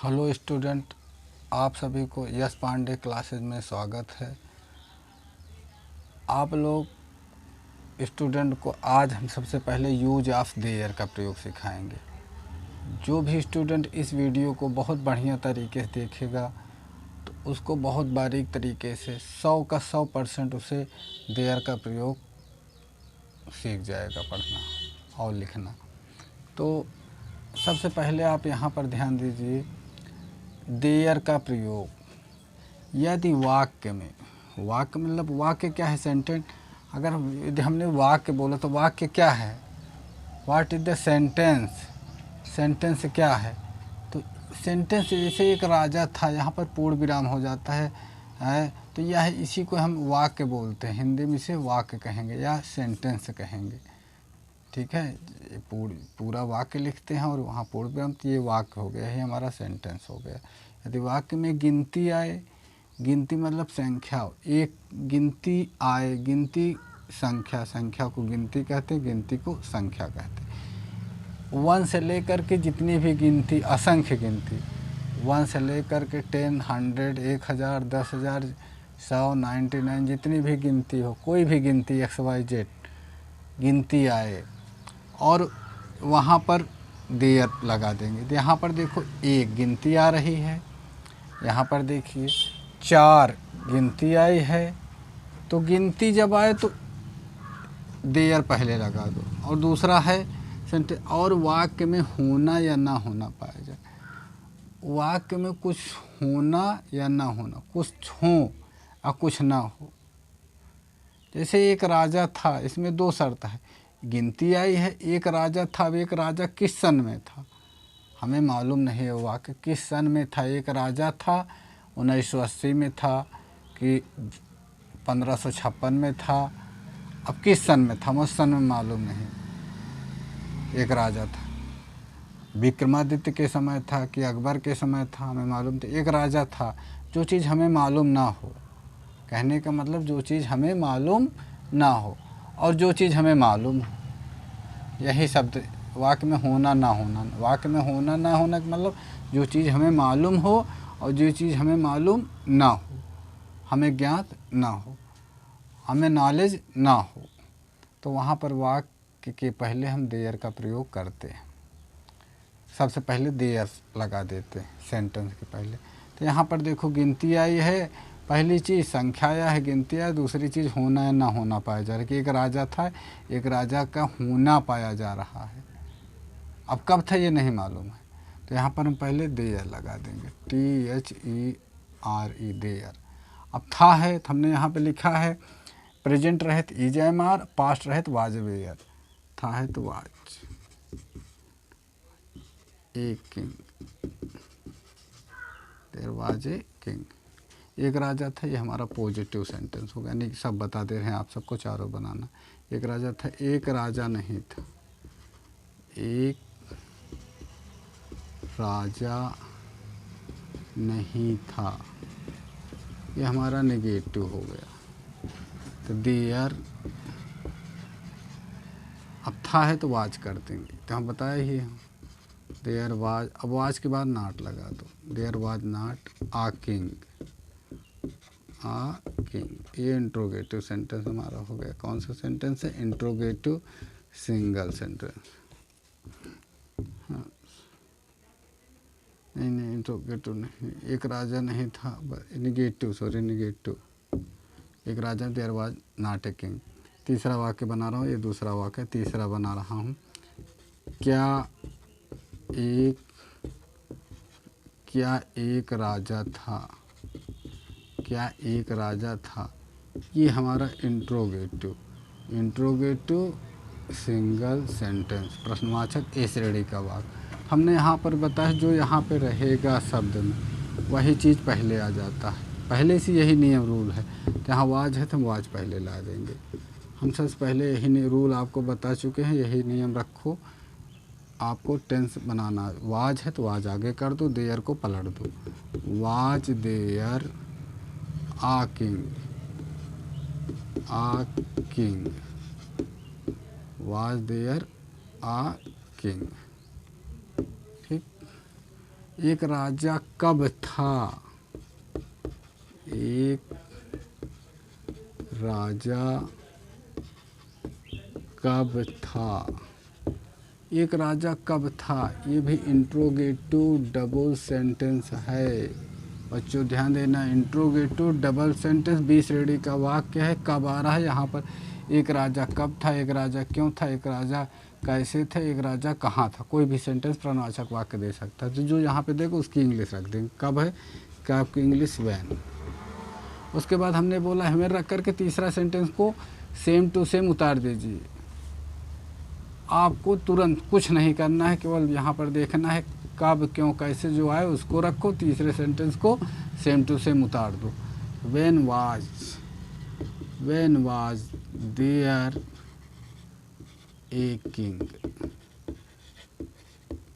Hello student, आप सभी को यश पांडे क्लासेज में स्वागत है। आप लोग स्टूडेंट को आज हम सबसे पहले यूज ऑफ देयर का प्रयोग सिखाएंगे। जो भी स्टूडेंट इस वीडियो को बहुत बढ़िया तरीके से देखेगा तो उसको बहुत बारीक तरीके से 100 का 100% उसे देयर का प्रयोग सीख जाएगा पढ़ना और लिखना। तो सबसे पहले आप यहाँ पर ध्यान दीजिए, देयर का प्रयोग यदि वाक्य में, वाक्य मतलब वाक्य क्या है, सेंटेंस। अगर यदि हमने वाक्य बोला तो वाक्य क्या है, what is the sentence, sentence क्या है। तो सेंटेंस जैसे एक राजा था, यहाँ पर पूर्ण विराम हो जाता है तो यह इसी को हम वाक्य बोलते हैं। हिंदी में इसे वाक्य कहेंगे या सेंटेंस कहेंगे, ठीक है। पूरा वाक्य लिखते हैं और वहाँ पूर्ण विराम, तो ये वाक्य हो गया, ये हमारा सेंटेंस हो गया। यदि वाक्य में गिनती आए, गिनती मतलब संख्या, एक गिनती आए, गिनती संख्या, संख्या को गिनती कहते हैं, गिनती को संख्या कहते हैं। 1 से लेकर के जितनी भी गिनती, असंख्य गिनती, 1 से लेकर के 10, 100, 1000, 10,000, 100, 99, जितनी भी गिनती हो, कोई भी गिनती XYZ गिनती आए और वहाँ पर देयर लगा देंगे। तो यहाँ पर देखो एक गिनती आ रही है, यहाँ पर देखिए 4 गिनती आई है, तो गिनती जब आए तो देयर पहले लगा दो। और दूसरा है सेंटेंस, और वाक्य में होना या ना होना पाया जाए। वाक्य में कुछ होना या ना होना, कुछ हो और कुछ ना हो। जैसे एक राजा था, इसमें 2 शर्त है, गिनती आई है, एक राजा था। अब एक राजा किस सन में था हमें मालूम नहीं है, वाक्य किस सन में था। एक राजा था 1980 में था कि 1556 में था, अब किस सन में था मुझे सन में मालूम नहीं। एक राजा था, विक्रमादित्य के समय था कि अकबर के समय था, हमें मालूम था। एक राजा था। जो चीज़ हमें मालूम ना हो, कहने का मतलब जो चीज़ हमें मालूम ना हो और जो चीज़ हमें मालूम हो, यही शब्द वाक्य में होना ना होना। वाक्य में होना ना होना का मतलब जो चीज़ हमें मालूम हो और जो चीज़ हमें मालूम ना हो, हमें ज्ञात ना हो, हमें नॉलेज ना हो, तो वहाँ पर वाक्य के पहले हम देयर का प्रयोग करते हैं। सबसे पहले देयर लगा देते हैं सेंटेंस के पहले। तो यहाँ पर देखो गिनती आई है, पहली चीज़ संख्या आया है, गिनती है। दूसरी चीज़ होना या ना होना पाया जा रहा है कि एक राजा था, एक राजा का होना पाया जा रहा है। अब कब था ये नहीं मालूम है, तो यहाँ पर हम पहले देयर लगा देंगे, THERE, देयर। अब था है तो हमने यहाँ पे लिखा है प्रेजेंट रहे तो EJMR, पास्ट रहे तो वाज वेयर। था है तो was, a king, there was a king. एक राजा था, ये हमारा पॉजिटिव सेंटेंस होगा, यानी सब बता दे रहे हैं आप सबको, चारों बनाना। एक राजा था, एक राजा नहीं था, एक राजा नहीं था, ये हमारा नेगेटिव हो गया। तो देयर, अब था है तो वाज कर देंगे, तो हम बताए ही हम देयर वाज। अब वाज के बाद नाट लगा दो, there was not a king, a king. ये इंट्रोगेटिव सेंटेंस हमारा हो गया। कौन सा सेंटेंस है? Interrogative single sentence. हाँ, नहीं इंट्रोगेटिव नहीं, एक राजा नहीं था, निगेटिव, सॉरी निगेटिव। एक राजा, there was not a king. तीसरा वाक्य बना रहा हूँ, ये दूसरा वाक्य, तीसरा बना रहा हूँ। क्या एक राजा था, क्या एक राजा था, ये हमारा इंट्रोगेटिव, इंट्रोगेटिव सिंगल सेंटेंस, प्रश्नवाचक ए श्रेणी का वाक्य। हमने यहाँ पर बताया जो यहाँ पे रहेगा शब्द में वही चीज़ पहले आ जाता है, पहले से यही नियम रूल है। तो यहाँ वाज है तो हम वाज पहले ला देंगे। हम सबसे पहले यही रूल आपको बता चुके हैं, यही नियम रखो। आपको टेंस बनाना, वाज है तो वाज आगे कर दो, देयर को पलट दो। Was there a king, a king, was there a king. ठीक, एक राजा कब था, एक राजा कब था, एक राजा कब था, ये भी इंट्रोगेटिव डबल सेंटेंस है। बच्चों ध्यान देना, इंट्रोगेटिव डबल सेंटेंस 20 श्रेणी का वाक्य है। कब आ रहा है यहाँ पर, एक राजा कब था, एक राजा क्यों था, एक राजा कैसे थे, एक राजा कहाँ था। कोई भी सेंटेंस प्रश्नवाचक वाक्य दे सकता है। तो जो यहाँ पे देखो उसकी इंग्लिश रख देंगे। कब है, कब की इंग्लिश वैन। उसके बाद हमने बोला हमें रख करके तीसरा सेंटेंस को सेम टू सेम उतार दीजिए। आपको तुरंत कुछ नहीं करना है, केवल यहाँ पर देखना है कब क्यों कैसे जो आए उसको रखो, तीसरे सेंटेंस को सेम टू सेम उतार दो। When was there a king,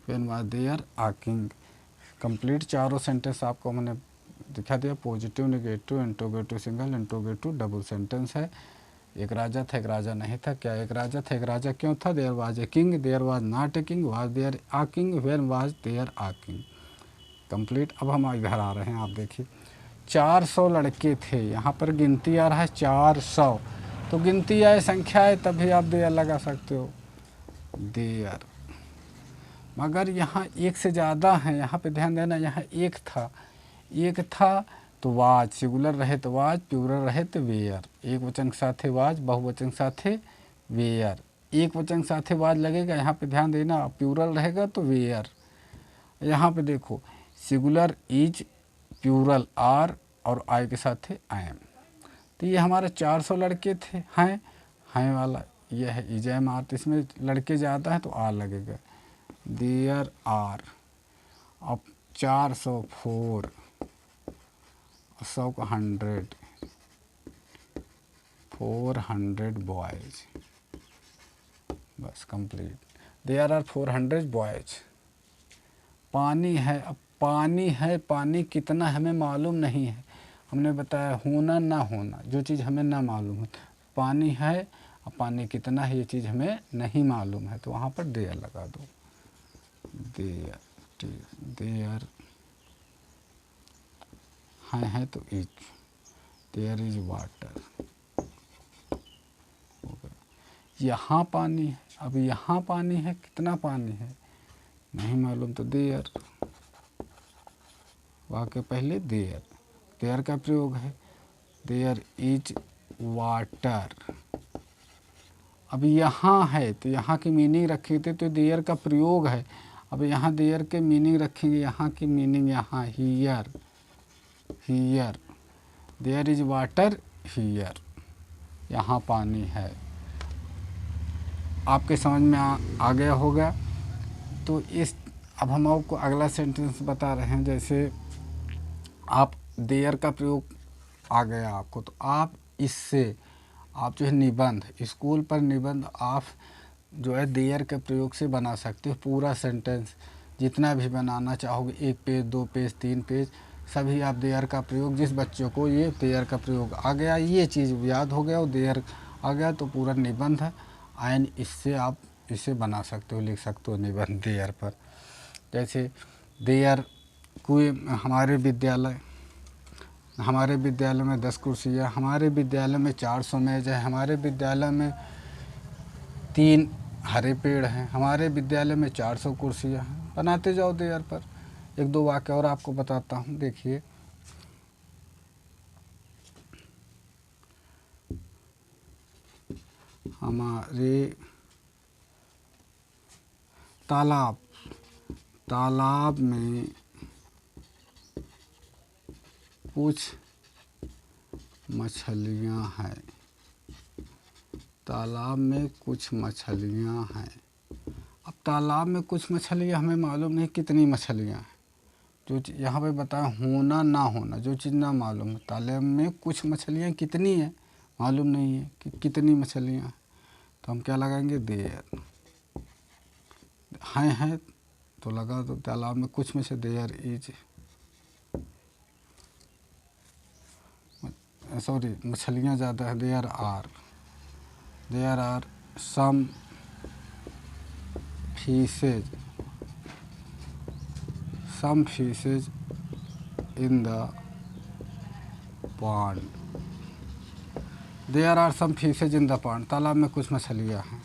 when was there a king. Complete चारों सेंटेंस आपको मैंने दिखा दिया। Positive, negative, interrogative single, interrogative double sentence है। एक राजा था, एक राजा नहीं था। क्या एक राजा था, एक राजा क्यों था, there was a king, there was not a king, was there a king, when was there a king. Complete. अब हम इधर आ रहे हैं, आप देखिए 400 लड़के थे, यहाँ पर गिनती आ रहा है 400, तो गिनती आए संख्या है तभी आप देयर लगा सकते हो, देयर। मगर यहाँ एक से ज़्यादा है, यहाँ पे ध्यान देना, यहाँ एक था तो वाज, सिंगुलर रहे तो वाज, प्लूरल रहे तो वेयर। एक वचन के साथ वाज, बहुवचन के साथ वेयर। एक वचन के साथ वाज लगेगा, यहाँ पे ध्यान देना, प्लूरल रहेगा तो वेयर। यहाँ पे देखो सिंगुलर इज, प्लूरल आर और आई के साथ आई एम। तो ये हमारे 400 लड़के थे, हैं वाला ये है इज एम आर, तो इसमें लड़के ज़्यादा हैं तो आर लगेगा, देयर आर। अब 400 4, 100 का 100, 400 बॉयज़। बस कंप्लीट। There are 400 boys. पानी है, अब पानी है, पानी कितना हमें मालूम नहीं है। हमने बताया होना ना होना, जो चीज़ हमें ना मालूम है। पानी है, अब पानी कितना है ये चीज़ हमें नहीं मालूम है, तो वहाँ पर देयर लगा दो, देयर। देयर है तो इज, देयर इज वाटर। यहाँ पानी है, अब यहाँ पानी है, कितना पानी है नहीं मालूम, तो देयर। वाक्य पहले देयर, देयर का प्रयोग है, देयर इज वाटर। अब यहाँ है तो यहाँ की मीनिंग रखे थे, तो देयर का प्रयोग है। अब यहाँ देयर के मीनिंग रखेंगे, यहाँ की मीनिंग यहाँ here, here, there is water here, यहाँ पानी है। आपके समझ में आ गया होगा। तो इस, अब हम आपको अगला सेंटेंस बता रहे हैं। जैसे आप देयर का प्रयोग आ गया आपको, तो आप इससे आप जो है निबंध, स्कूल पर निबंध आप जो है देयर के प्रयोग से बना सकते हो। पूरा सेंटेंस जितना भी बनाना चाहोगे, 1 पेज 2 पेज 3 पेज, सभी आप देयर का प्रयोग, जिस बच्चों को ये देयर का प्रयोग आ गया, ये चीज़ याद हो गया और देयर आ गया, तो पूरा निबंध है एंड इससे आप इसे बना सकते हो, लिख सकते हो निबंध देयर पर। जैसे देयर कोई हमारे विद्यालय में 10 कुर्सियाँ, हमारे विद्यालय में 400 मेज है, हमारे विद्यालय में 3 हरे पेड़ हैं, हमारे विद्यालय में 400 कुर्सियाँ हैं। बनाते जाओ देयर पर। 1-2 वाक्य और आपको बताता हूँ, देखिए। हमारे तालाब में कुछ मछलियाँ हैं, तालाब में कुछ मछलियाँ हैं। अब तालाब में कुछ मछलियाँ, हमें मालूम नहीं कितनी मछलियाँ हैं। जो यहाँ पे बताया होना ना होना, जो चीज़ ना मालूम है। तालाब में कुछ मछलियाँ कितनी हैं मालूम नहीं है कि कितनी मछलियाँ हैं, तो हम क्या लगाएंगे, देयर। हैं तो लगा दो, तालाब में कुछ में से देयर इज, सॉरी मछलियाँ ज़्यादा है, there are some fishes some fishes in the pond. There are some fishes in the pond. तालाब में कुछ मछलियाँ हैं.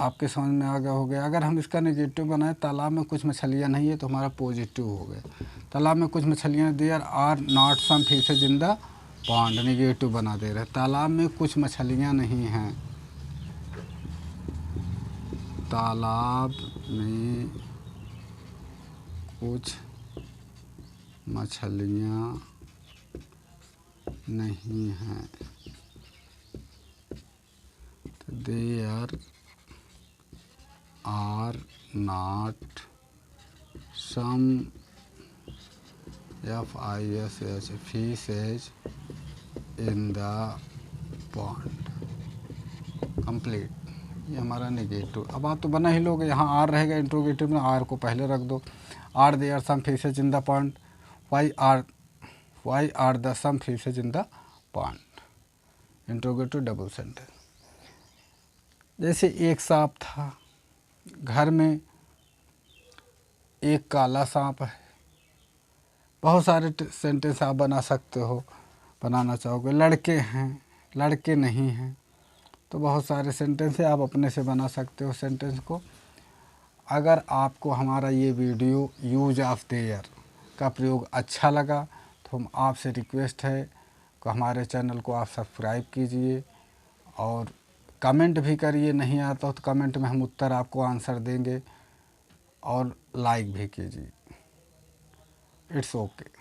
आपके समझ में आ गया हो गया. अगर हम इसका नेगेटिव बनाएं, तालाब में कुछ मछलियाँ नहीं है, तो हमारा पॉजिटिव हो गया. तालाब में कुछ मछलियाँ, there are not some fishes in the pond, negative बना दे रहे. तालाब में कुछ मछलियाँ नहीं हैं. तालाब में कुछ मछलियाँ नहीं हैं. There are not some FISH fishes in the pond. Complete. ये हमारा नेगेटिव. अब आप तो बना ही लोगे. यहाँ आर रहेगा इंट्रोगेटिव में, आर को पहले रख दो. Are there some fishes in the pond. Why are the some fishes in the pond. Interrogative double sentence. जैसे एक सांप था घर में, एक काला सांप है. बहुत सारे सेंटेंस आप बना सकते हो, बनाना चाहोगे. लड़के हैं, लड़के नहीं हैं, तो बहुत सारे सेंटेंस है, आप अपने से बना सकते हो सेंटेंस को. अगर आपको हमारा ये वीडियो यूज ऑफ देयर का प्रयोग अच्छा लगा, तो हम आपसे रिक्वेस्ट है कि हमारे चैनल को आप सब्सक्राइब कीजिए और कमेंट भी करिए. नहीं आता हो तो कमेंट में हम उत्तर आपको आंसर देंगे, और लाइक भी कीजिए. It's okay.